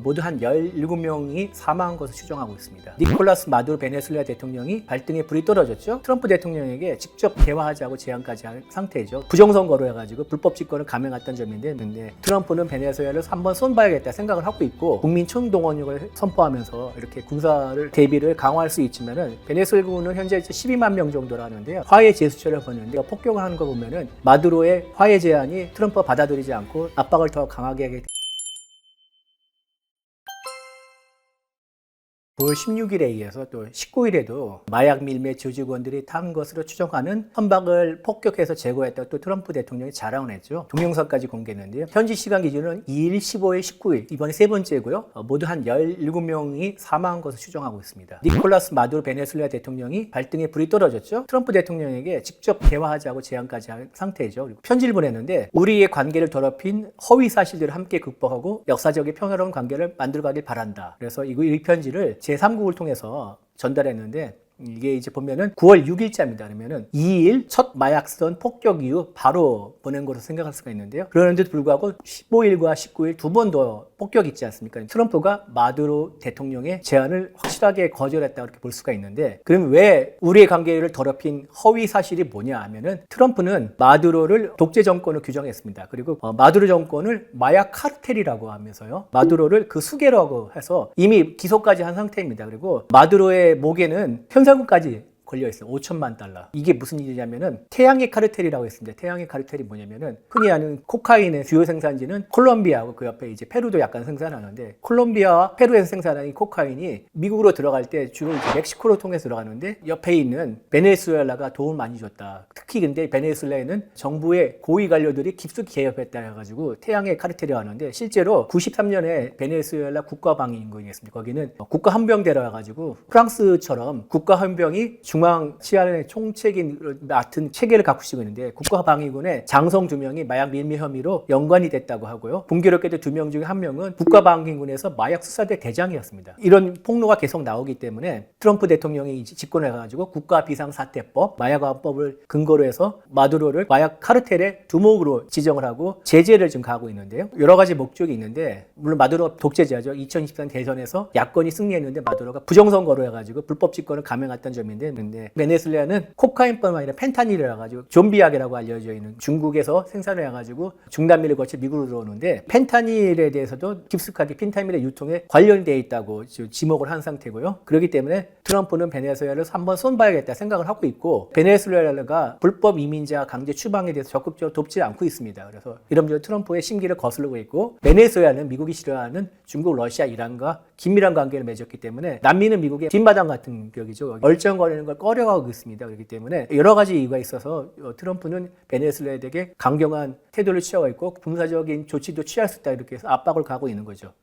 모두 한 17명이 사망한 것으로 추정하고 있습니다. 니콜라스 마두로 베네수엘라 대통령이 발등에 불이 떨어졌죠. 트럼프 대통령에게 직접 대화하자고 제안까지 한 상태죠. 부정선거로 해가지고 불법 집권을 감행했던 점인데, 근데 트럼프는 베네수엘라를 한번 손봐야겠다 생각을 하고 있고 국민 총동원력을 선포하면서 이렇게 군사를 대비를 강화할 수 있지만은 베네수엘군은 현재 12만 명 정도라 하는데요. 화해 제스처를 보는데 폭격을 하는 거 보면은 마두로의 화해 제안이 트럼프가 받아들이지 않고 압박을 더 강하게 하게 9월 16일에 이어서 또 19일에도 마약 밀매 조직원들이 탄 것으로 추정하는 선박을 폭격해서 제거했다고 또 트럼프 대통령이 자랑을 했죠. 동영상까지 공개했는데요. 현지 시간 기준은 2일, 15일, 19일 이번에 세 번째고요. 모두 한 17명이 사망한 것으로 추정하고 있습니다. 니콜라스 마두로 베네수엘라 대통령이 발등에 불이 떨어졌죠. 트럼프 대통령에게 직접 대화하자고 제안까지 한 상태죠. 그리고 편지를 보냈는데 우리의 관계를 더럽힌 허위 사실들을 함께 극복하고 역사적인 평화로운 관계를 만들어가길 바란다. 그래서 이 편지를 제3국을 통해서 전달했는데 이게 이제 보면은 9월 6일자입니다. 그러면은 2일 첫 마약선 폭격 이후 바로 보낸 것으로 생각할 수가 있는데요. 그러는데도 불구하고 15일과 19일 두 번 더 폭격이 있지 않습니까? 트럼프가 마두로 대통령의 제안을 확실하게 거절했다고 이렇게 볼 수가 있는데, 그럼 왜 우리의 관계를 더럽힌 허위 사실이 뭐냐 하면은 트럼프는 마두로를 독재 정권으로 규정했습니다. 그리고 마두로 정권을 마약 카르텔이라고 하면서요. 마두로를 그 수괴라고 해서 이미 기소까지 한 상태입니다. 그리고 마두로의 목에는 현상금까지 걸려있어요. 5천만 달러. 이게 무슨 일이냐면은 태양의 카르텔이라고 했습니다. 태양의 카르텔이 뭐냐면은 흔히 아는 코카인의 주요 생산지는 콜롬비아하고 그 옆에 이제 페루도 약간 생산하는데, 콜롬비아와 페루에서 생산하는 이 코카인이 미국으로 들어갈 때 주로 이제 멕시코로 통해서 들어가는데 옆에 있는 베네수엘라가 도움을 많이 줬다. 특히 근데 베네수엘라에는 정부의 고위 관료들이 깊숙이 개입했다 해가지고 태양의 카르텔이라고 하는데, 실제로 93년에 베네수엘라 국가방위인권이 있습니다. 거기는 국가헌병대라 해가지고 프랑스처럼 국가헌병이 중앙 치안의 총책인 맡은 체계를 갖고 있는데, 국가방위군의 장성 2명이 마약 밀매 혐의로 연관이 됐다고 하고요. 공교롭게도 2명 중에 1명은 국가방위군에서 마약 수사대 대장이었습니다. 이런 폭로가 계속 나오기 때문에 트럼프 대통령이 집권을 해가지고 국가비상사태법, 마약화법을 근거로 해서 마두로를 마약 카르텔의 두목으로 지정을 하고 제재를 지금 가하고 있는데요. 여러 가지 목적이 있는데, 물론 마두로가 독재자죠. 2023 대선에서 야권이 승리했는데 마두로가 부정선거로 해가지고 불법 집권을 감행했던 점인데, 베네수엘라는 코카인뿐만 아니라 펜타닐이라 가지고 좀비약이라고 알려져 있는 중국에서 생산을 해가지고 중남미를 거쳐 미국으로 들어오는데, 펜타닐에 대해서도 깊숙하게 펜타닐의 유통에 관련되어 있다고 지목을 한 상태고요. 그렇기 때문에 트럼프는 베네수엘라를 한번 손봐야겠다 생각을 하고 있고, 베네수엘라가 불법 이민자 강제 추방에 대해서 적극적으로 돕지 않고 있습니다. 그래서 이런 트럼프의 심기를 거스르고 있고, 베네수엘라는 미국이 싫어하는 중국, 러시아, 이란과 긴밀한 관계를 맺었기 때문에 남미는 미국의 뒷마당 같은 격이죠. 얼쩡거리는 걸 꺼려하고 있습니다. 그렇기 때문에 여러 가지 이유가 있어서 트럼프는 베네수엘라에게 강경한 태도를 취하고 있고 군사적인 조치도 취할 수 있다 이렇게 해서 압박을 가하고 있는 거죠.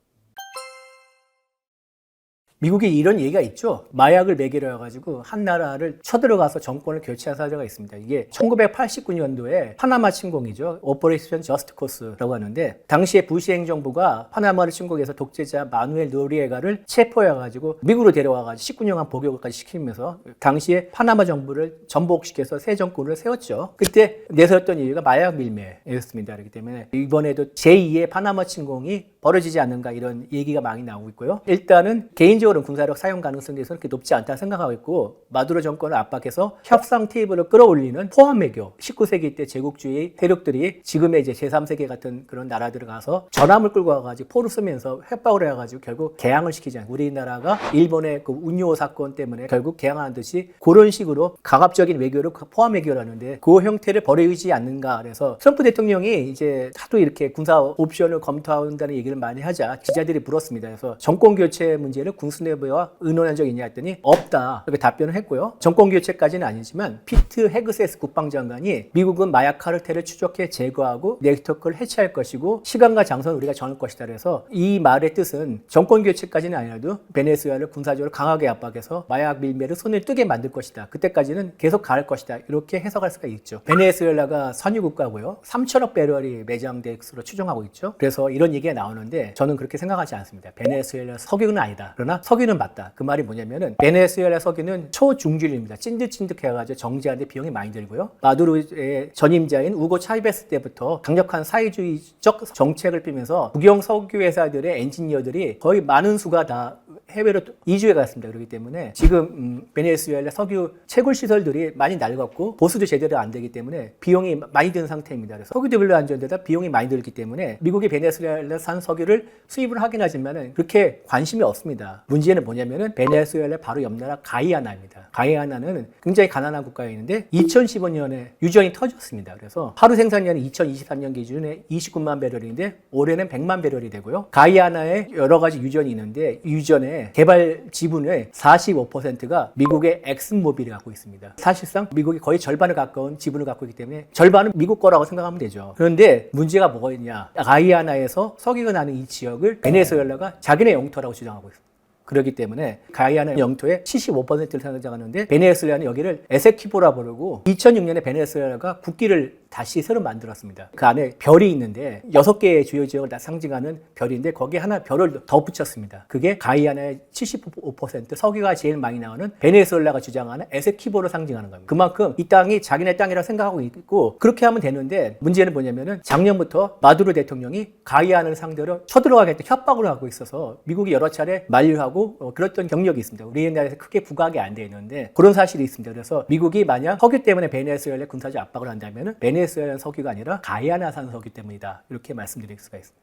미국에 이런 얘기가 있죠. 마약을 매개로 해가지고 한 나라를 쳐들어가서 정권을 교체한 사례가 있습니다. 이게 1989년도에 파나마 침공이죠. 오퍼레이션 저스트 코스라고 하는데, 당시에 부시 행정부가 파나마를 침공해서 독재자 마누엘 노리에가를 체포해가지고 미국으로 데려와가지고 19년간 복역까지 시키면서 당시에 파나마 정부를 전복시켜서 새 정권을 세웠죠. 그때 내세웠던 이유가 마약 밀매였습니다. 그렇기 때문에 이번에도 제2의 파나마 침공이 벌어지지 않는가 이런 얘기가 많이 나오고 있고요. 일단은 개인적으로는 군사력 사용 가능성에 대해서 그렇게 높지 않다 생각하고 있고, 마두로 정권을 압박해서 협상 테이블을 끌어올리는 포함 외교, 19세기 때 제국주의 세력들이 지금의 이제 제3세계 같은 그런 나라들을 가서 전함을 끌고 와가지고 포를 쓰면서 협박을 해가지고 결국 개항을 시키지 않아요. 우리나라가 일본의 그 운요 사건 때문에 결국 개항하는 듯이 그런 식으로 강압적인 외교를 포함 외교라는데 그 형태를 버리지 않는가. 그래서 트럼프 대통령이 이제 하도 이렇게 군사 옵션을 검토한다는 얘기를 많이 하자 기자들이 물었습니다. 그래서 정권 교체 문제를 군수 내부와 의논한 적이 있냐 했더니 없다 이렇게 답변을 했고요. 정권 교체까지는 아니지만 피트 헤그세스 국방장관이 미국은 마약 카르텔을 추적해 제거하고 네트워크를 해체할 것이고 시간과 장소는 우리가 정할 것이다. 그래서 이 말의 뜻은 정권 교체까지는 아니라도 베네수엘라를 군사적으로 강하게 압박해서 마약 밀매를 손을 뜨게 만들 것이다. 그때까지는 계속 가할 것이다. 이렇게 해석할 수가 있죠. 베네수엘라가 선유 국가고요. 3천억 배럴이 매장될 것으로 추정하고 있죠. 그래서 이런 얘기가 나오는 하는데 저는 그렇게 생각하지 않습니다. 베네수엘라 석유는 아니다. 그러나 석유는 맞다. 그 말이 뭐냐면은 베네수엘라 석유는 초중진입니다. 찐득찐득해가지고 정제하는데 비용이 많이 들고요. 마두로의 전임자인 우고 차이베스 때부터 강력한 사회주의적 정책을 펴면서 국영 석유 회사들의 엔지니어들이 거의 많은 수가 다 해외로 이주해 갔습니다. 그렇기 때문에 지금 베네수엘라 석유 채굴 시설들이 많이 낡았고 보수도 제대로 안 되기 때문에 비용이 많이 드는 상태입니다. 그래서 석유도 별로 안 좋은데다 비용이 많이 들기 때문에 미국이 베네수엘라산 석유를 수입을 하긴 하지만은 그렇게 관심이 없습니다. 문제는 뭐냐면은 베네수엘라 바로 옆 나라 가이아나입니다. 가이아나는 굉장히 가난한 국가에 있는데 2015년에 유전이 터졌습니다. 그래서 하루 생산량이 2023년 기준에 29만 배럴인데 올해는 100만 배럴이 되고요. 가이아나에 여러 가지 유전이 있는데 유전에 개발 지분의 45%가 미국의 엑슨모빌이 갖고 있습니다. 사실상 미국이 거의 절반을 가까운 지분을 갖고 있기 때문에 절반은 미국 거라고 생각하면 되죠. 그런데 문제가 뭐가 있냐? 가이아나에서 석유가 나는 이 지역을 베네수엘라가 자기네 영토라고 주장하고 있습니다. 그렇기 때문에 가이아나 영토의 75%를 상장하는데 베네수엘라는 여기를 에세키보라 부르고 2006년에 베네수엘라가 국기를 다시 새로 만들었습니다. 그 안에 별이 있는데 6개의 주요 지역을 다 상징하는 별인데 거기에 하나 별을 더 붙였습니다. 그게 가이아나의 75% 석유가 제일 많이 나오는 베네수엘라가 주장하는 에세키보를 상징하는 겁니다. 그만큼 이 땅이 자기네 땅이라고 생각하고 있고 그렇게 하면 되는데 문제는 뭐냐면은 작년부터 마두로 대통령이 가이아나를 상대로 쳐들어가겠다 협박을 하고 있어서 미국이 여러 차례 만류하고 그랬던 경력이 있습니다. 우리나라에서 크게 부각이 안 돼 있는데 그런 사실이 있습니다. 그래서 미국이 만약 석유 때문에 베네수엘라에 군사적 압박을 한다면은 베네수엘라 석유가 아니라 가이아나산 석유 때문이다. 이렇게 말씀드릴 수가 있습니다.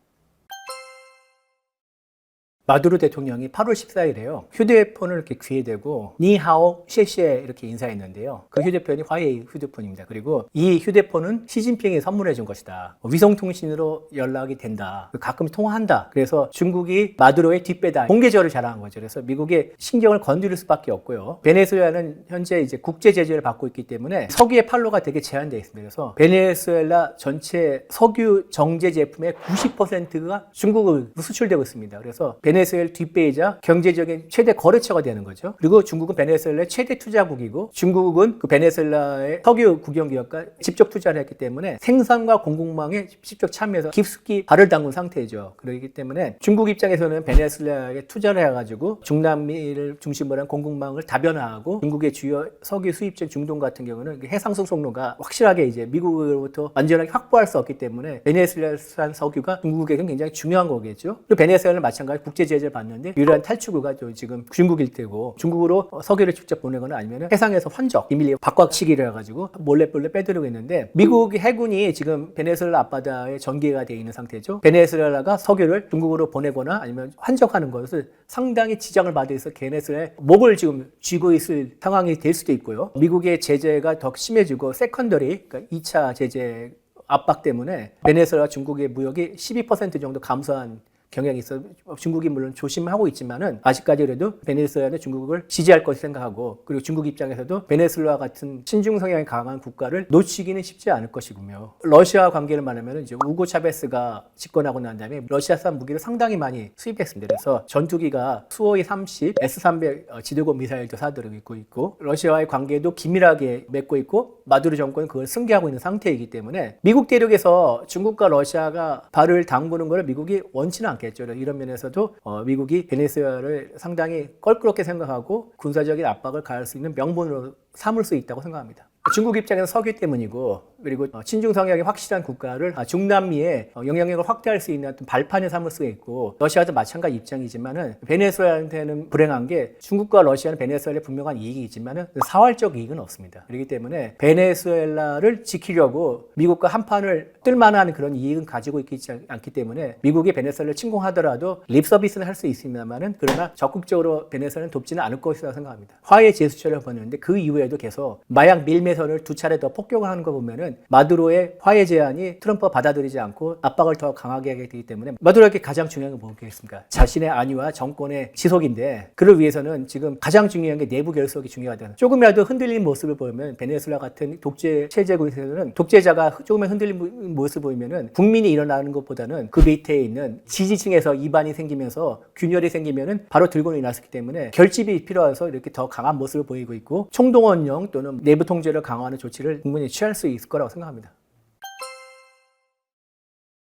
마두로 대통령이 8월 14일에요. 휴대폰을 이렇게 귀에 대고 니하오 셰셰 이렇게 인사했는데요. 그 휴대폰이 화웨이 휴대폰입니다. 그리고 이 휴대폰은 시진핑이 선물해 준 것이다. 위성통신으로 연락이 된다. 가끔 통화한다. 그래서 중국이 마두로의 뒷배다. 공개적으로 자랑한 거죠. 그래서 미국의 신경을 건드릴 수밖에 없고요. 베네수엘라는 현재 이제 국제 제재를 받고 있기 때문에 석유의 판로가 되게 제한되어 있습니다. 그래서 베네수엘라 전체 석유 정제 제품의 90%가 중국으로 수출되고 있습니다. 그래서 베네수엘 뒷배이자 경제적인 최대 거래처가 되는 거죠. 그리고 중국은 베네수엘라의 최대 투자국이고 중국은 그 베네수엘라의 석유 국영기업과 직접 투자를 했기 때문에 생산과 공급망에 직접 참여해서 깊숙이 발을 담근 상태죠. 그렇기 때문에 중국 입장에서는 베네수엘라에 투자를 해가지고 중남미를 중심으로 한 공급망을 다변화하고 중국의 주요 석유 수입처 중동 같은 경우는 해상 수송로가 확실하게 이제 미국으로부터 완전하게 확보할 수 없기 때문에 베네수엘라산 석유가 중국에게는 굉장히 중요한 거겠죠. 그리고 베네수엘라는 마찬가지 국제 제재를 받는데 유일한 탈출구가 지금 중국일 테고 중국으로 석유를 직접 보내거나 아니면 해상에서 환적 비밀 박곽치기를 해가지고 몰래 빼들고 있는데 미국 해군이 지금 베네수엘라 앞바다에 전개가 되어 있는 상태죠. 베네수엘라가 석유를 중국으로 보내거나 아니면 환적하는 것을 상당히 지장을 받아서 베네수엘라의 목을 지금 쥐고 있을 상황이 될 수도 있고요. 미국의 제재가 더 심해지고 세컨더리 그러니까 2차 제재 압박 때문에 베네수엘라와 중국의 무역이 12% 정도 감소한 경향이 있어 중국이 물론 조심하고 있지만은 아직까지 그래도 베네수엘라는 중국을 지지할 것을 생각하고 그리고 중국 입장에서도 베네수엘라 같은 친중 성향이 강한 국가를 놓치기는 쉽지 않을 것이고요. 러시아 관계를 말하면 이제 우고 차베스가 집권하고 난 다음에 러시아산 무기를 상당히 많이 수입했습니다. 그래서 전투기가 수호이 30, S-300 지도고 미사일도 사들이고 있고 러시아와의 관계도 긴밀하게 맺고 있고 마두로 정권은 그걸 승계하고 있는 상태이기 때문에 미국 대륙에서 중국과 러시아가 발을 담그는 걸 미국이 원치는 않겠죠. 이런 면에서도 미국이 베네수엘라를 상당히 껄끄럽게 생각하고 군사적인 압박을 가할 수 있는 명분으로 삼을 수 있다고 생각합니다. 중국 입장에서 석유 때문이고 그리고 친중 성향이 확실한 국가를 중남미에 영향력을 확대할 수 있는 어떤 발판에 삼을 수가 있고 러시아도 마찬가지 입장이지만은 베네수엘라한테는 불행한 게 중국과 러시아는 베네수엘라에 분명한 이익이 있지만은 사활적 이익은 없습니다. 그렇기 때문에 베네수엘라를 지키려고 미국과 한판을 뜰만한 그런 이익은 가지고 있지 않기 때문에 미국이 베네수엘라를 침공하더라도 립서비스는 할 수 있습니다만은 그러나 적극적으로 베네수엘라는 돕지는 않을 것이라고 생각합니다. 화해 제스처를 보냈는데 그 이후에도 계속 마약 밀매선을 2차례 더 폭격을 하는 거 보면은 마두로의 화해 제안이 트럼프가 받아들이지 않고 압박을 더 강하게 하게 되기 때문에 마두로에게 가장 중요한 건 뭐겠습니까? 자신의 안위와 정권의 지속인데 그를 위해서는 지금 가장 중요한 게 내부 결속이 중요하다. 조금이라도 흔들린 모습을 보면 베네수엘라 같은 독재 체제국에서는 독재자가 조금의 흔들린 모습을 보이면은 국민이 일어나는 것보다는 그 밑에 있는 지지층에서 이반이 생기면서 균열이 생기면은 바로 들고는 일어났기 때문에 결집이 필요해서 이렇게 더 강한 모습을 보이고 있고 총동원령 또는 내부 통제를 강화하는 조치를 국민이 취할 수 있을 거라고 생각합니다.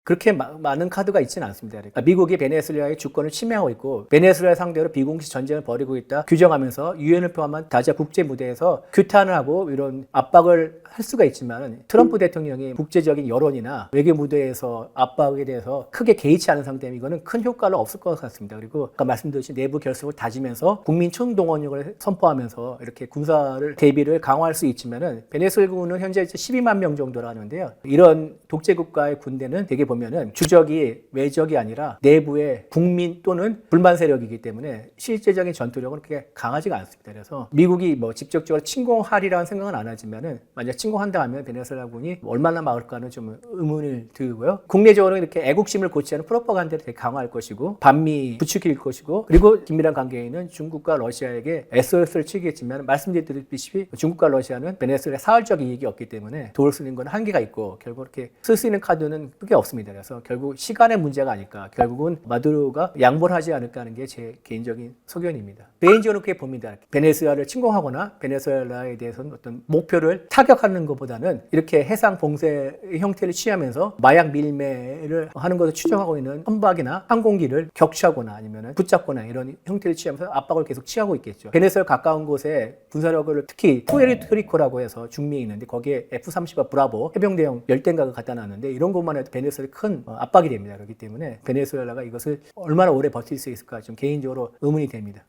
그렇게 많은 카드가 있지는 않습니다. 그러니까 미국이 베네수엘라의 주권을 침해하고 있고 베네수엘라 상대로 비공식 전쟁을 벌이고 있다 규정하면서 유엔을 포함한 다자 국제 무대에서 규탄을 하고 이런 압박을 할 수가 있지만 트럼프 대통령이 국제적인 여론이나 외교 무대에서 압박에 대해서 크게 개의치 않은 상태면 이거는 큰 효과는 없을 것 같습니다. 그리고 아까 말씀드렸듯이 내부 결속을 다지면서 국민 총동원력을 선포하면서 이렇게 군사를 대비를 강화할 수 있지만은 베네수엘군은 현재 12만 명 정도로 하는데요. 이런 독재국가의 군대는 대개 보면은 주적이 외적이 아니라 내부의 국민 또는 불만 세력이기 때문에 실제적인 전투력은 그렇게 강하지가 않습니다. 그래서 미국이 뭐 직접적으로 침공하리라는 생각은 안 하지만은 만약 침공한다 하면 베네수엘라군이 얼마나 막을까는 좀 의문을 들고요. 국내적으로 이렇게 애국심을 고취하는 프로파간다를 되게 강화할 것이고 반미 부추길 것이고 그리고 긴밀한 관계에는 중국과 러시아에게 SOS를 치겠지만 말씀드렸듯이 중국과 러시아는 베네수엘의 사활적 이익이 없기 때문에 도울 수 있는 건 한계가 있고 결국 이렇게 쓸 수 있는 카드는 크게 없습니다. 그래서 결국 시간의 문제가 아닐까. 결국은 마두로가 양보를 하지 않을까 하는 게 제 개인적인 소견입니다. 개인적으로 그렇게 봅니다. 베네수엘라를 침공하거나 베네수엘라에 대해서는 어떤 목표를 타격하는 것보다는 이렇게 해상 봉쇄 형태를 취하면서 마약 밀매를 하는 것을 추정하고 있는 선박이나 항공기를 격추하거나 아니면 붙잡거나 이런 형태를 취하면서 압박을 계속 취하고 있겠죠. 베네수엘 가까운 곳에 군사력을 특히 푸에르토리코라고 해서 중미에 있는데 거기에 F-35 브라보 해병대용 열대인가가 갖다 놨는데 이런 것만 해도 베네수엘이 큰 압박이 됩니다. 그렇기 때문에 베네수엘라가 이것을 얼마나 오래 버틸 수 있을까 좀 개인적으로 의문이 됩니다.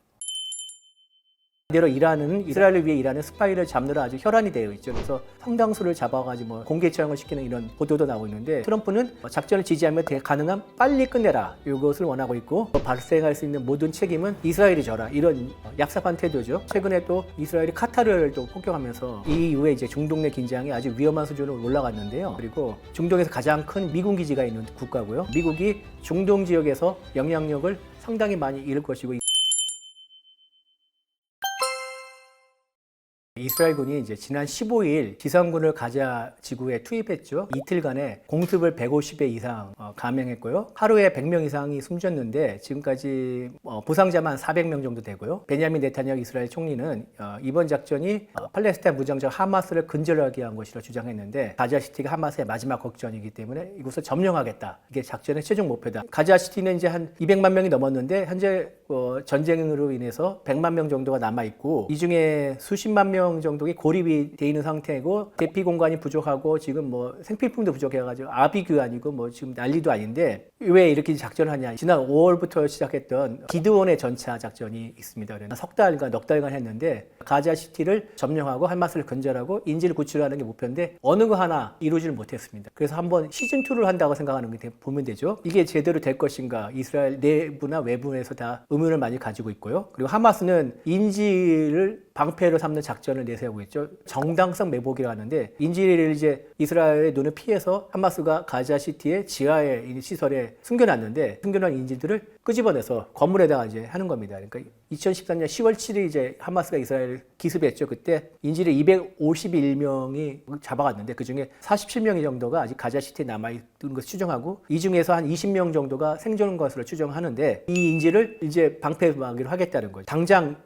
대로 이란은 이스라엘을 위해 일하는 스파이를 잡느라 아주 혈안이 되어 있죠. 그래서 상당수를 잡아가지고 공개 처형을 시키는 이런 보도도 나오고 있는데 트럼프는 작전을 지지하며 가능한 빨리 끝내라 이것을 원하고 있고 발생할 수 있는 모든 책임은 이스라엘이 져라 이런 약삽한 태도죠. 최근에 또 이스라엘이 카타르를 또 폭격하면서 이 이후에 이제 중동 내 긴장이 아주 위험한 수준으로 올라갔는데요. 그리고 중동에서 가장 큰 미군 기지가 있는 국가고요. 미국이 중동 지역에서 영향력을 상당히 많이 잃을 것이고 이스라엘군이 이제 지난 15일 지상군을 가자 지구에 투입했죠. 이틀간에 공습을 150회 이상 감행했고요. 하루에 100명 이상이 숨졌는데 지금까지 부상자만 400명 정도 되고요. 베냐민 네타냐후 이스라엘 총리는 이번 작전이 팔레스타인 무장자 하마스를 근절하게 한 것이라 주장했는데 가자시티가 하마스의 마지막 걱전이기 때문에 이곳을 점령하겠다. 이게 작전의 최종 목표다. 가자시티는 이제 한 200만 명이 넘었는데 현재 전쟁으로 인해서 100만 명 정도가 남아있고 이 중에 수십만 명 정도가 고립이 돼 있는 상태고 대피 공간이 부족하고 지금 뭐 생필품도 부족해가지고 아비규환이고 뭐 지금 난리도 아닌데 왜 이렇게 작전을 하냐. 지난 5월부터 시작했던 기드온의 전차 작전이 있습니다. 석 달간 넉 달간 했는데 가자시티를 점령하고 하마스를 근절하고 인질을 구출하는 게 목표인데 어느 거 하나 이루지를 못했습니다. 그래서 한번 시즌2를 한다고 생각하는 게 보면 되죠. 이게 제대로 될 것인가 이스라엘 내부나 외부에서 다 의문을 많이 가지고 있고요. 그리고 하마스는 인질을 방패로 삼는 작전을 내세우고 있죠. 정당성 매복이라고 하는데 인질을 이제 이스라엘의 눈을 피해서 하마스가 가자시티의 지하에 있는 시설에 숨겨놨는데 숨겨놓은 인질들을 끄집어내서 건물에다가 이제 하는 겁니다. 그러니까 2013년 10월 7일 이제 하마스가 이스라엘 기습했죠. 그때 인질이 251명이 잡아갔는데 그 중에 47명 정도가 아직 가자시티에 남아있는 것을 추정하고 이 중에서 한 20명 정도가 생존한 것으로 추정하는데 이 인질을 이제 방패막이로 하겠다는 거예요. 당장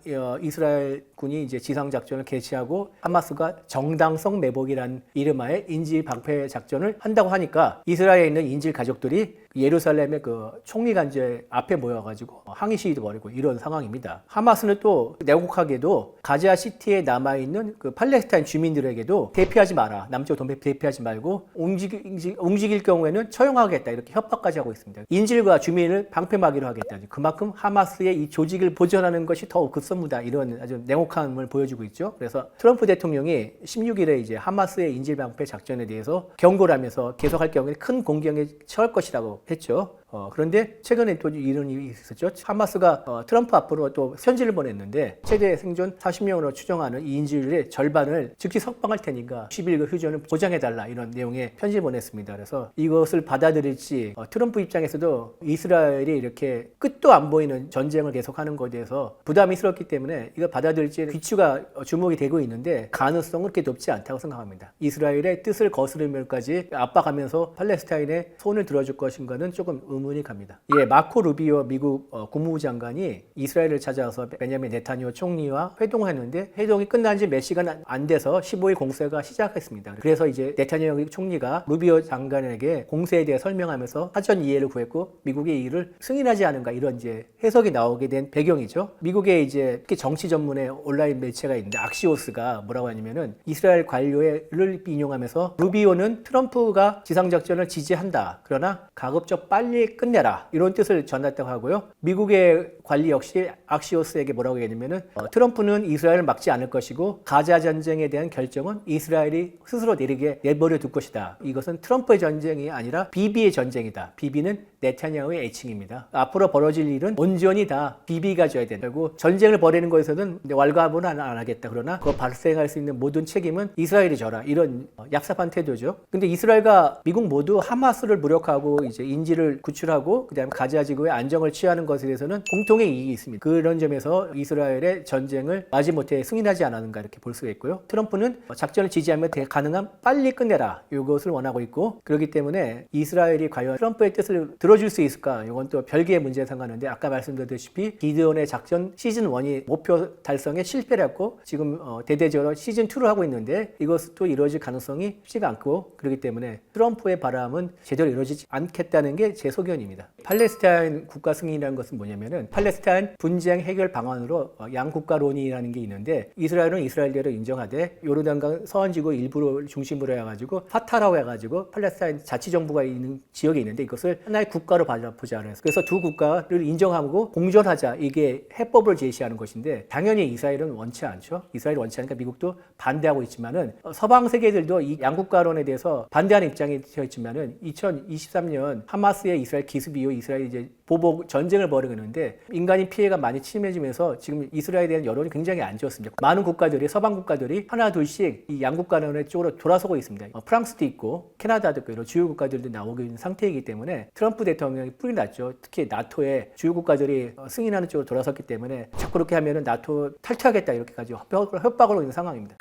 이스라엘 군이 이제 지상 작전을 개시하고 하마스가 정당성 매복이라는 이름하에 인질 방패 작전을 한다고 하니까 이스라엘에 있는 인질 가족들이 예루살렘의 그 총리관제 앞에 모여가지고 항의 시위도 벌이고 이런 상황입니다. 하마스는 또 내곡하게도 가자시티에 남아있는 그 팔레스타인 주민들에게도 대피하지 마라. 남쪽으로 대피하지 말고 움직일 경우에는 처형하겠다. 이렇게 협박까지 하고 있습니다. 인질과 주민을 방패막이로 하겠다. 그만큼 하마스의 이 조직을 보존하는 것이 더욱 급선무다. 이런 아주 냉혹함을 보여주고 있죠. 그래서 트럼프 대통령이 16일에 이제 하마스의 인질 방패 작전에 대해서 경고를 하면서 계속할 경우에 큰 공격에 처할 것이라고 했죠. 그런데 최근에 또 이런 일이 있었죠. 하마스가 트럼프 앞으로 또 편지를 보냈는데 최대 생존 40명으로 추정하는 이 인질의 절반을 즉시 석방할 테니까 10일 휴전을 보장해달라 이런 내용의 편지를 보냈습니다. 그래서 이것을 받아들일지 트럼프 입장에서도 이스라엘이 이렇게 끝도 안 보이는 전쟁을 계속하는 것에 대해서 부담스럽기 때문에 이걸 받아들일지 귀추가 주목이 되고 있는데 가능성은 그렇게 높지 않다고 생각합니다. 이스라엘의 뜻을 거스르면까지 압박하면서 팔레스타인의 손을 들어줄 것인가는 조금 의문 질문이 갑니다. 예, 마코 루비오 미국 국무부 장관이 이스라엘을 찾아와서 베냐민 네타냐후 총리와 회동을 했는데 회동이 끝난 지 몇 시간 안 돼서 15일 공세가 시작했습니다. 그래서 이제 네타냐후 총리가 루비오 장관에게 공세에 대해 설명하면서 사전 이해를 구했고 미국의 이의를 승인하지 않은가 이런 이제 해석이 나오게 된 배경이죠. 미국의 이제 특히 정치 전문의 온라인 매체가 있는데 악시오스가 뭐라고 하냐면은 이스라엘 관료를 인용하면서 루비오는 트럼프가 지상작전을 지지한다. 그러나 가급적 빨리 끝내라. 이런 뜻을 전했다고 하고요. 미국의 관리 역시 악시오스에게 뭐라고 얘기했냐면은 트럼프는 이스라엘을 막지 않을 것이고 가자 전쟁에 대한 결정은 이스라엘이 스스로 내버려 둘 것이다. 이것은 트럼프의 전쟁이 아니라 비비의 전쟁이다. 비비는 네타냐후의 애칭입니다. 앞으로 벌어질 일은 온전히 다 비비가 져야 된다. 그리고 전쟁을 벌이는 것에서는 왈가분은 안 하겠다. 그러나 그거 발생할 수 있는 모든 책임은 이스라엘이 져라. 이런 약삽한 태도죠. 근데 이스라엘과 미국 모두 하마스를 무력화하고 이제 인지를 구출하고 그다음에 가자 지구의 안정을 취하는 것에 대해서는 공통의 이익이 있습니다. 그런 점에서 이스라엘의 전쟁을 마지못해 승인하지 않았는가 이렇게 볼 수가 있고요. 트럼프는 작전을 지지하면 가능한 빨리 끝내라. 이것을 원하고 있고 그렇기 때문에 이스라엘이 과연 트럼프의 뜻을 들어줄 수 있을까? 이건 또 별개의 문제에 상관한데 아까 말씀드렸다시피 기드온의 작전 시즌 1이 목표 달성에 실패를 했고 지금 대대적으로 시즌 2를 하고 있는데 이것도 이루어질 가능성이 쉽지가 않고 그렇기 때문에 트럼프의 바람은 제대로 이루어지지 않겠다는 게 제 소견입니다. 팔레스타인 국가 승인이라는 것은 뭐냐면은 팔레스타인 분쟁 해결 방안으로 양국가론이라는 게 있는데 이스라엘은 이스라엘대로 인정하되 요르단강 서안지구 일부를 중심으로 해가지고 파타라고 해가지고 팔레스타인 자치정부가 있는 지역이 있는데 이것을 하나의 국가로 보자 그래서 두 국가를 인정하고 공존하자 이게 해법을 제시하는 것인데 당연히 이스라엘은 원치 않죠. 이스라엘이 원치 않으니까 미국도 반대하고 있지만은 서방 세계들도 이 양국가론에 대해서 반대하는 입장이 되어 있지만은 2023년 하마스의 이스라엘 기습 이후 이스라엘이 이제 보복 전쟁을 벌이고 있는데 인간의 피해가 많이 심해지면서 지금 이스라엘에 대한 여론이 굉장히 안 좋습니다. 많은 국가들이 서방 국가들이 하나 둘씩 이 양국가론의 쪽으로 돌아서고 있습니다. 프랑스도 있고 캐나다도 있고 이런 주요 국가들도 나오고 있는 상태이기 때문에 트럼프 대통령이 뿔이 났죠. 특히 나토의 주요 국가들이 승인하는 쪽으로 돌아섰기 때문에 자꾸 그렇게 하면은 나토 탈퇴하겠다 이렇게까지 협박을 하고 있는 상황입니다.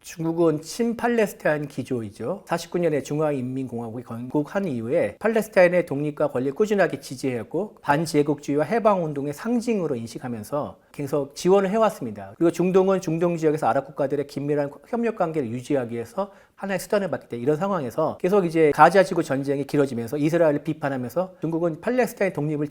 중국은 친팔레스타인 기조이죠. 49년에 중화인민공화국이 건국한 이후에 팔레스타인의 독립과 권리를 꾸준하게 지지했고 반제국주의와 해방운동의 상징으로 인식하면서 계속 지원을 해왔습니다. 그리고 중동은 중동 지역에서 아랍 국가들의 긴밀한 협력 관계를 유지하기 위해서 하나의 수단을 받기 때문에 이런 상황에서 계속 이제 가자 지구 전쟁이 길어지면서 이스라엘을 비판하면서 중국은 팔레스타인 독립을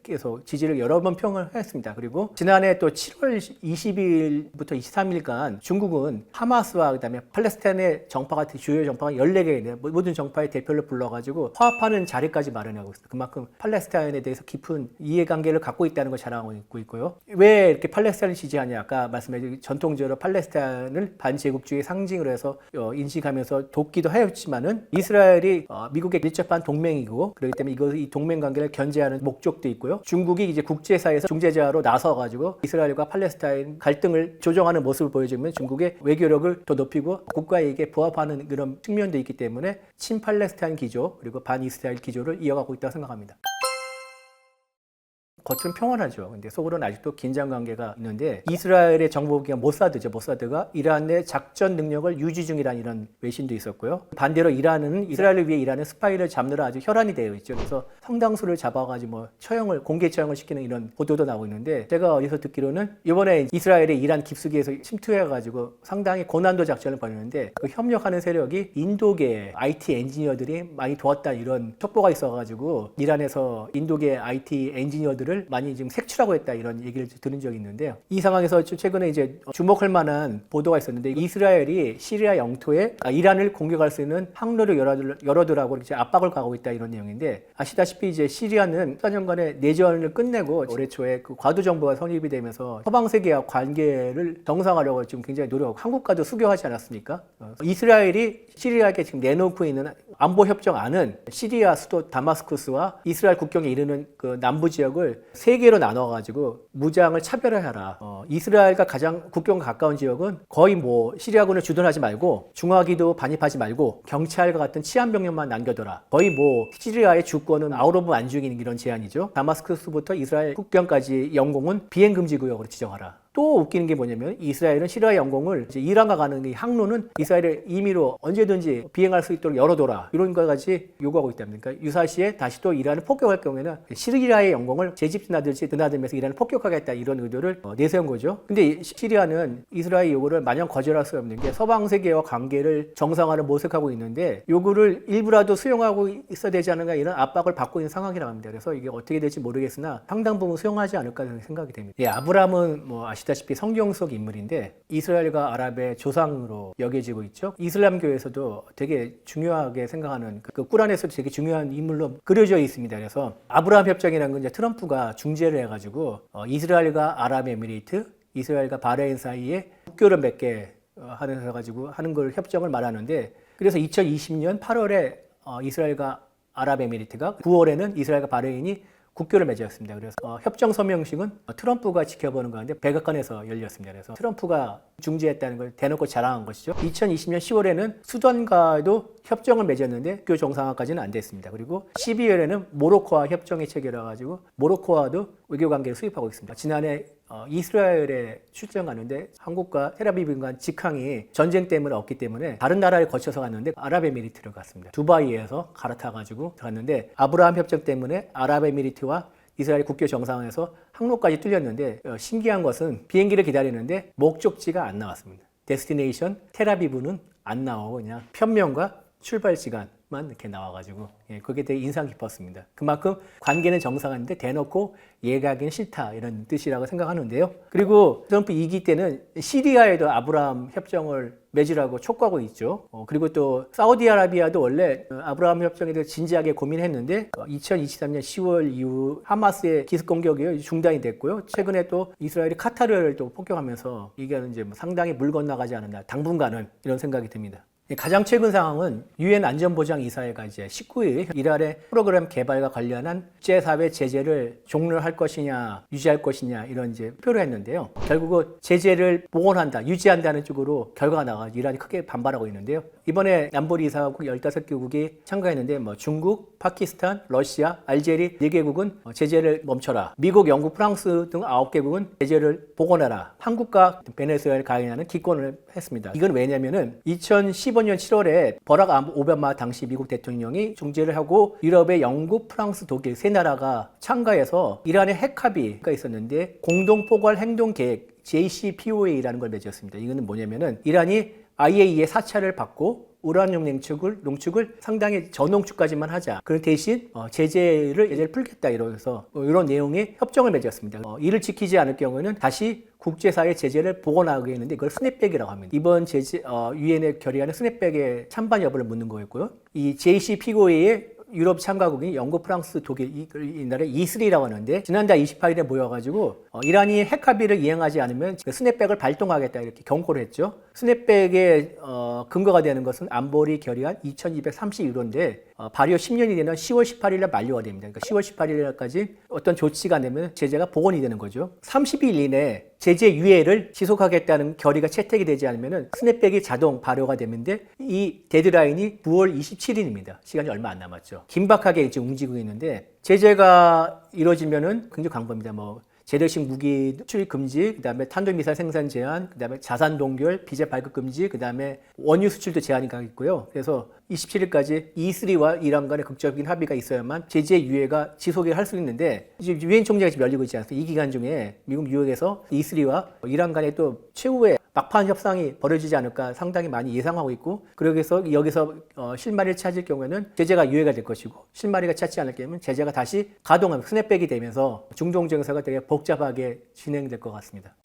계속 지지를 여러 번 표명을 했습니다. 그리고 지난해 또 7월 20일부터 23일간 중국은 하마스와 그다음에 팔레스타인의 정파가 주요 정파가 14개인데 모든 정파의 대표를 불러가지고 화합하는 자리까지 마련하고 있습니다. 그만큼 팔레스타인에 대해서 깊은 이해관계를 갖고 있다는 걸 자랑하고 있고요. 왜 이렇게 팔레스타인을 지지하냐? 아까 말씀드린 전통적으로 팔레스타인을 반제국주의 상징으로 해서 인식하면서 돕기도 하였지만은 이스라엘이 미국의 밀접한 동맹이고 그렇기 때문에 이 동맹 관계를 견제하는 목적도 있고요. 중국이 이제 국제사회에서 중재자로 나서가지고 이스라엘과 팔레스타인 갈등을 조정하는 모습을 보여주면 중국의 외교력을 더 높이고 국가에게 부합하는 그런 측면도 있기 때문에 친팔레스타인 기조 그리고 반이스라엘 기조를 이어가고 있다고 생각합니다. 겉은 평온하죠. 근데 속으로는 아직도 긴장 관계가 있는데 이스라엘의 정보기관 모사드죠. 모사드가 이란 내 작전 능력을 유지 중이라는 이런 외신도 있었고요. 반대로 이란은 이스라엘을 위해 일하는 스파이를 잡느라 아주 혈안이 되어 있죠. 그래서 상당수를 잡아가지고 공개 처형을 시키는 이런 보도도 나오고 있는데 제가 어디서 듣기로는 이번에 이스라엘이 이란 깊숙이에서 침투해가지고 상당히 고난도 작전을 벌이는데 그 협력하는 세력이 인도계 IT 엔지니어들이 많이 도왔다 이런 첩보가 있어가지고 이란에서 인도계 IT 엔지니어들을 많이 지금 색출하고 했다 이런 얘기를 들은 적이 있는데요. 이 상황에서 최근에 이제 주목할 만한 보도가 있었는데 이스라엘이 시리아 영토에 이란을 공격할 수 있는 항로를 열어두라고 이렇게 압박을 가하고 있다 이런 내용인데 아시다시피 이제 시리아는 14년간의 내전을 끝내고 올해 초에 그 과도 정부가 성립이 되면서 서방 세계와 관계를 정상화하려고 지금 굉장히 노력하고 한국과도 수교하지 않았습니까? 이스라엘이 시리아에게 지금 내놓고 있는 안보 협정안은 시리아 수도 다마스쿠스와 이스라엘 국경에 이르는 그 남부 지역을 세 개로 나눠가지고 무장을 차별화하라. 이스라엘과 가장 국경과 가까운 지역은 거의 시리아군을 주둔하지 말고 중화기도 반입하지 말고 경찰과 같은 치안병력만 남겨둬라. 거의 시리아의 주권은 아우로브 안중인 이런 제안이죠. 다마스쿠스부터 이스라엘 국경까지 영공은 비행금지 구역으로 지정하라. 또 웃기는 게 뭐냐면 이스라엘은 시리아 영공을 이제 이란과 가는 이 항로는 이스라엘의 임의로 언제든지 비행할 수 있도록 열어둬라 이런 것까지 요구하고 있답니다. 그러니까 유사시에 다시 또 이란을 폭격할 경우에는 시리아의 영공을 제집 드나들면서 이란을 폭격하겠다 이런 의도를 내세운 거죠. 근데 시리아는 이스라엘 요구를 마냥 거절할 수 없는 게 서방 세계와 관계를 정상화를 모색하고 있는데 요구를 일부라도 수용하고 있어야 되지 않은가 이런 압박을 받고 있는 상황이라고 합니다. 그래서 이게 어떻게 될지 모르겠으나 상당 부분 수용하지 않을까 생각이 됩니다. 예, 아브라함은 뭐 아시다시피 성경 속 인물인데 이스라엘과 아랍의 조상으로 여겨지고 있죠. 이슬람교에서도 되게 중요하게 생각하는 그 꾸란에서도 되게 중요한 인물로 그려져 있습니다. 그래서 아브라함 협정이라는 건 이제 트럼프가 중재를 해가지고 이스라엘과 아랍에미리트, 이스라엘과 바레인 사이에 국교를 맺게 하는 걸 협정을 말하는데 그래서 2020년 8월에 이스라엘과 아랍에미리트가 9월에는 이스라엘과 바레인이 국교를 맺었습니다. 그래서 협정 서명식은 트럼프가 지켜보는 가운데 백악관에서 열렸습니다. 그래서 트럼프가 중재했다는 걸 대놓고 자랑한 것이죠. 2020년 10월에는 수단과도 협정을 맺었는데 국교 정상화까지는 안 됐습니다. 그리고 12월에는 모로코와 협정이 체결해가지고 모로코와도 외교관계를 수립하고 있습니다. 지난해 이스라엘에 출장 가는데 한국과 텔아비브 간 직항이 전쟁 때문에 없기 때문에 다른 나라를 거쳐서 갔는데 아랍에미리트를 갔습니다. 두바이에서 갈아타가지고 갔는데 아브라함 협정 때문에 아랍에미리트와 이스라엘 국교 정상에서 항로까지 뚫렸는데 신기한 것은 비행기를 기다리는데 목적지가 안 나왔습니다. 데스티네이션 텔아비브는 안 나오고 그냥 편명과 출발 시간만 이렇게 나와가지고 그게 되게 인상 깊었습니다. 그만큼 관계는 정상인데 대놓고 얘기하기는 싫다 이런 뜻이라고 생각하는데요. 그리고 트럼프 2기 때는 시리아에도 아브라함 협정을 맺으라고 촉구하고 있죠. 그리고 또 사우디아라비아도 원래 아브라함 협정에 대해서 진지하게 고민했는데 2023년 10월 이후 하마스의 기습 공격이 중단이 됐고요. 최근에 또 이스라엘이 카타르를 또 폭격하면서 이게 이제 상당히 물 건너가지 않았나 당분간은 이런 생각이 듭니다. 가장 최근 상황은 유엔 안전보장이사회가 이제 19일 이란의 프로그램 개발과 관련한 국제사회 제재를 종료할 것이냐 유지할 것이냐 이런 이제 표를 했는데요. 결국은 제재를 복원한다, 유지한다는 쪽으로 결과가 나와서 이란이 크게 반발하고 있는데요. 이번에 안보리이사국 15개국이 참가했는데 중국, 파키스탄, 러시아, 알제리 4개국은 제재를 멈춰라. 미국, 영국, 프랑스 등 9개국은 제재를 복원하라. 한국과 베네수엘을 가행하는 기권을 했습니다. 이건 왜냐면은 2015년 7월에 버락 오바마 당시 미국 대통령이 중재를 하고 유럽의 영국, 프랑스, 독일 3나라가 참가해서 이란의 핵 합의가 있었는데 공동포괄 행동계획 JCPOA라는 걸 맺었습니다. 이거는 뭐냐면은 이란이 IAEA의 사찰을 받고 우라늄 농축을 상당히 저농축까지만 하자. 그 대신 제재를 풀겠다 이러면서 이런 내용의 협정을 맺었습니다. 이를 지키지 않을 경우에는 다시 국제사회 제재를 복원하게 했는데 이걸 스냅백이라고 합니다. 이번 제재 유엔에 결의하는 스냅백의 찬반 여부를 묻는 거였고요. 이 JCPOA의 유럽 참가국이 영국, 프랑스, 독일 이 나라 E3라고 하는데 지난달 28일에 모여가지고 이란이 핵 합의를 이행하지 않으면 스냅백을 발동하겠다 이렇게 경고를 했죠. 스냅백의 근거가 되는 것은 안보리 결의안 2231호인데 발효 10년이 되는 10월 18일에 만료가 됩니다. 그러니까 10월 18일까지 어떤 조치가 안 되면 제재가 복원이 되는 거죠. 30일 이내에 제재 유예를 지속하겠다는 결의가 채택이 되지 않으면 스냅백이 자동 발효가 되는데 이 데드라인이 9월 27일입니다. 시간이 얼마 안 남았죠. 긴박하게 지금 움직이고 있는데 제재가 이루어지면은 굉장히 광범위합니다. 재래식 무기 수출 금지, 그다음에 탄도미사일 생산 제한, 그다음에 자산 동결, 비자 발급 금지, 그다음에 원유 수출도 제한이 가겠고요. 그래서 27일까지 E3와 이란 간의 극적인 합의가 있어야만 제재 유예가 지속을 할 수 있는데 이제 유엔 총회가 지금 열리고 있지 않습니까? 이 기간 중에 미국 뉴욕에서 E3와 이란 간의 또 최후의 막판 협상이 벌어지지 않을까 상당히 많이 예상하고 있고 그래서 여기서 실마리를 찾을 경우에는 제재가 유예가 될 것이고 실마리가 찾지 않을 경우에는 제재가 다시 가동하면 스냅백이 되면서 중동 정세가 되게 복잡하게 진행될 것 같습니다.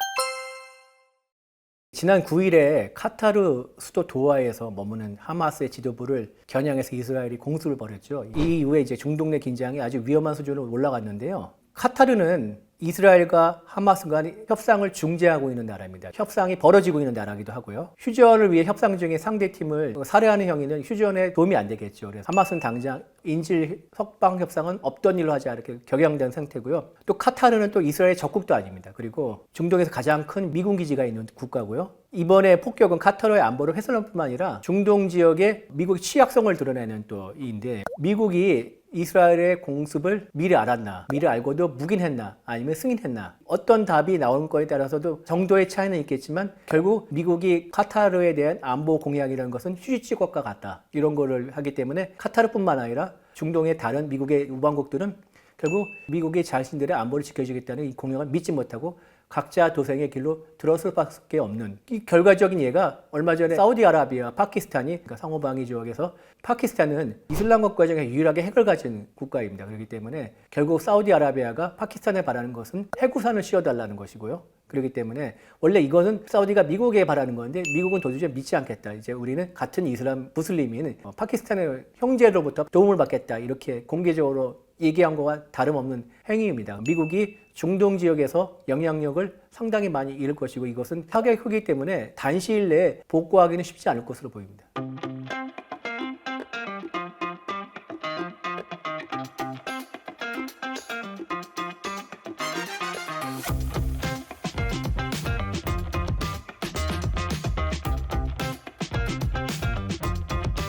지난 9일에 카타르 수도 도하에서 머무는 하마스의 지도부를 겨냥해서 이스라엘이 공습을 벌였죠. 이 이후에 이제 중동 내 긴장이 아주 위험한 수준으로 올라갔는데요. 카타르는 이스라엘과 하마스 간 협상을 중재하고 있는 나라입니다. 협상이 벌어지고 있는 나라기도 하고요. 휴전을 위해 협상 중에 상대팀을 살해하는 행위는 휴전에 도움이 안 되겠죠. 그래서 하마스는 당장 인질 석방 협상은 없던 일로 하자 이렇게 격양된 상태고요. 또 카타르는 또 이스라엘 적국도 아닙니다. 그리고 중동에서 가장 큰 미군 기지가 있는 국가고요. 이번에 폭격은 카타르의 안보를 훼손할 뿐만 아니라 중동 지역의 미국의 취약성을 드러내는 또 이인데, 미국이 이스라엘의 공습을 미리 알았나, 미리 알고도 묵인했나, 아니면 승인했나, 어떤 답이 나오는 거에 따라서도 정도의 차이는 있겠지만 결국 미국이 카타르에 대한 안보 공약이라는 것은 휴지지 것과 같다, 이런 거를 하기 때문에 카타르뿐만 아니라 중동의 다른 미국의 우방국들은 결국 미국이 자신들의 안보를 지켜주겠다는 이 공약을 믿지 못하고 각자 도생의 길로 들어설 수밖에 없는, 이 결과적인 예가 얼마 전에 사우디아라비아, 파키스탄이, 그러니까 상호방위 조약에서 파키스탄은 이슬람 국가 중에 유일하게 핵을 가진 국가입니다. 그렇기 때문에 결국 사우디아라비아가 파키스탄에 바라는 것은 핵우산을 씌워달라는 것이고요. 그렇기 때문에 원래 이거는 사우디가 미국에 바라는 건데 미국은 도저히 믿지 않겠다. 이제 우리는 같은 이슬람 무슬림인 파키스탄의 형제로부터 도움을 받겠다, 이렇게 공개적으로 얘기한 거와 다름없는 행위입니다. 미국이 중동 지역에서 영향력을 상당히 많이 잃을 것이고 이것은 타격이 크기 때문에 단시일 내에 복구하기는 쉽지 않을 것으로 보입니다.